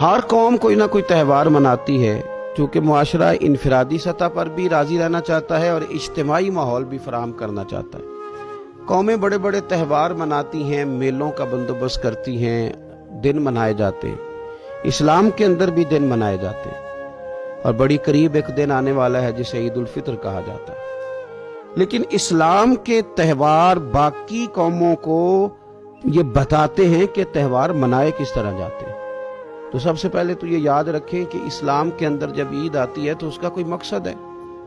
ہر قوم کوئی نہ کوئی تہوار مناتی ہے، چونکہ معاشرہ انفرادی سطح پر بھی راضی رہنا چاہتا ہے اور اجتماعی ماحول بھی فراہم کرنا چاہتا ہے۔ قومیں بڑے بڑے تہوار مناتی ہیں، میلوں کا بندوبست کرتی ہیں، دن منائے جاتے ہیں۔ اسلام کے اندر بھی دن منائے جاتے ہیں، اور بڑی قریب ایک دن آنے والا ہے جسے عید الفطر کہا جاتا ہے۔ لیکن اسلام کے تہوار باقی قوموں کو یہ بتاتے ہیں کہ تہوار منائے کس طرح جاتے ہیں۔ تو سب سے پہلے تو یہ یاد رکھیں کہ اسلام کے اندر جب عید آتی ہے تو اس کا کوئی مقصد ہے،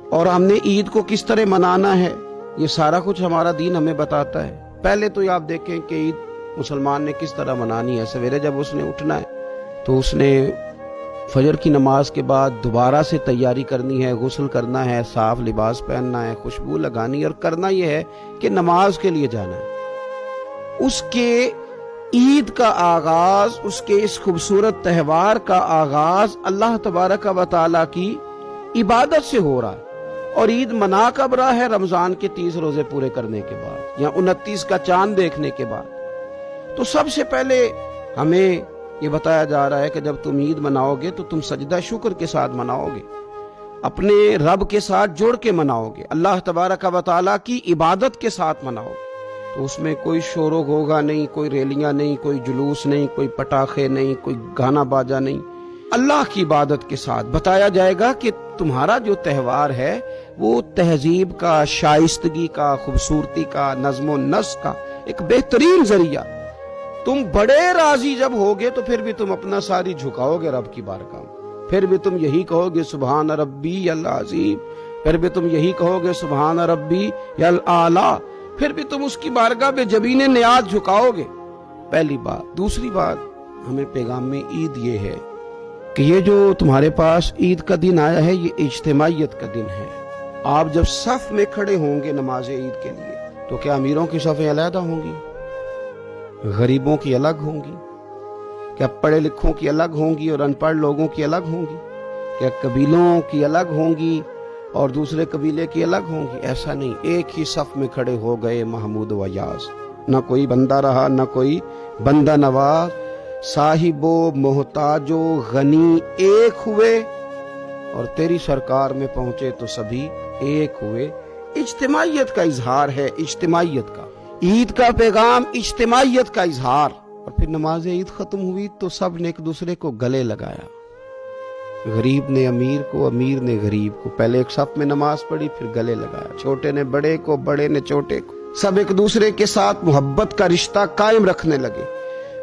اور ہم نے عید کو کس طرح منانا ہے یہ سارا کچھ ہمارا دین ہمیں بتاتا ہے۔ پہلے تو یہ آپ دیکھیں کہ عید مسلمان نے کس طرح منانی ہے۔ سویرے جب اس نے اٹھنا ہے تو اس نے فجر کی نماز کے بعد دوبارہ سے تیاری کرنی ہے، غسل کرنا ہے، صاف لباس پہننا ہے، خوشبو لگانی ہے، اور کرنا یہ ہے کہ نماز کے لیے جانا ہے۔ اس کے عید کا آغاز، اس کے اس خوبصورت تہوار کا آغاز اللہ تبارک و تعالیٰ کی عبادت سے ہو رہا ہے، اور عید منا کب رہا ہے؟ رمضان کے 30 روزے پورے کرنے کے بعد، یا 29 کا چاند دیکھنے کے بعد۔ تو سب سے پہلے ہمیں یہ بتایا جا رہا ہے کہ جب تم عید مناؤ گے تو تم سجدہ شکر کے ساتھ مناؤ گے، اپنے رب کے ساتھ جڑ کے مناؤ گے، اللہ تبارک و تعالیٰ کی عبادت کے ساتھ مناؤ گے۔ تو اس میں کوئی شور و غوغا نہیں، کوئی ریلیاں نہیں، کوئی جلوس نہیں، کوئی پٹاخے نہیں، کوئی گانا باجا نہیں۔ اللہ کی عبادت کے ساتھ بتایا جائے گا کہ تمہارا جو تہوار ہے وہ تہذیب کا، شائستگی کا، خوبصورتی کا، نظم و نسق کا ایک بہترین ذریعہ۔ تم بڑے راضی جب ہوگے تو پھر بھی تم اپنا ساری جھکاؤ گے رب کی بارگاہ میں، پھر بھی تم یہی کہو گے سبحان ربی العظیم، پھر بھی تم یہی کہو گے سبحان ربی الاعلیٰ، پھر بھی تم اس کی بارگاہ میں جبین نیاز جھکاؤ گے۔ پہلی بات۔ دوسری بات، ہمیں پیغام میں عید یہ ہے کہ یہ جو تمہارے پاس عید کا دن آیا ہے یہ اجتماعیت کا دن ہے۔ آپ جب صف میں کھڑے ہوں گے نماز عید کے لیے تو کیا امیروں کی صفیں علیحدہ ہوں گی؟ غریبوں کی الگ ہوں گی؟ کیا پڑھے لکھوں کی الگ ہوں گی اور ان پڑھ لوگوں کی الگ ہوں گی؟ کیا قبیلوں کی الگ ہوں گی اور دوسرے قبیلے کی الگ ہوں گی؟ ایسا نہیں، ایک ہی صف میں کھڑے ہو گئے محمود و یاز، نہ کوئی بندہ رہا نہ کوئی بندہ نواز، صاحب و محتاج و غنی ایک ہوئے، اور تیری سرکار میں پہنچے تو سبھی ایک ہوئے۔ اجتماعیت کا اظہار ہے، اجتماعیت کا۔ عید کا پیغام اجتماعیت کا اظہار۔ اور پھر نماز عید ختم ہوئی تو سب نے ایک دوسرے کو گلے لگایا، غریب نے امیر کو، امیر نے غریب کو، پہلے ایک صف میں نماز پڑھی پھر گلے لگایا، چھوٹے نے بڑے کو، بڑے نے چھوٹے کو، سب ایک دوسرے کے ساتھ محبت کا رشتہ قائم رکھنے لگے۔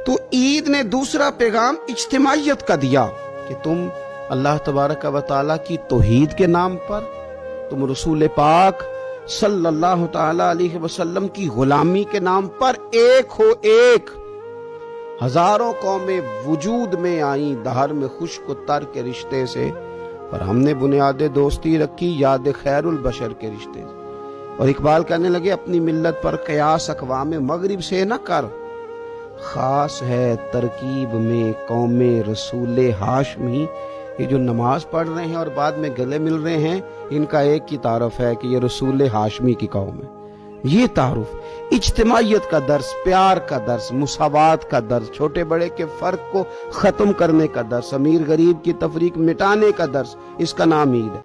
تو عید نے دوسرا پیغام اجتماعیت کا دیا کہ تم اللہ تبارک و تعالیٰ کی توحید کے نام پر، تم رسول پاک صلی اللہ تعالی علیہ وسلم کی غلامی کے نام پر ایک ہو، ایک۔ ہزاروں قومیں وجود میں آئیں دہر میں خشک و تر کے رشتے سے، پر ہم نے بنیاد دوستی رکھی یاد خیر البشر کے رشتے سے۔ اور اقبال کہنے لگے اپنی ملت پر قیاس اقوام مغرب سے نہ کر، خاص ہے ترکیب میں قوم رسول ہاشمی۔ یہ جو نماز پڑھ رہے ہیں اور بعد میں گلے مل رہے ہیں، ان کا ایک ہی تعارف ہے کہ یہ رسول ہاشمی کی قوم ہے۔ یہ تعارف اجتماعیت کا درس، پیار کا درس، مساوات کا درس، چھوٹے بڑے کے فرق کو ختم کرنے کا درس، امیر غریب کی تفریق مٹانے کا درس، اس کا نام عید ہے۔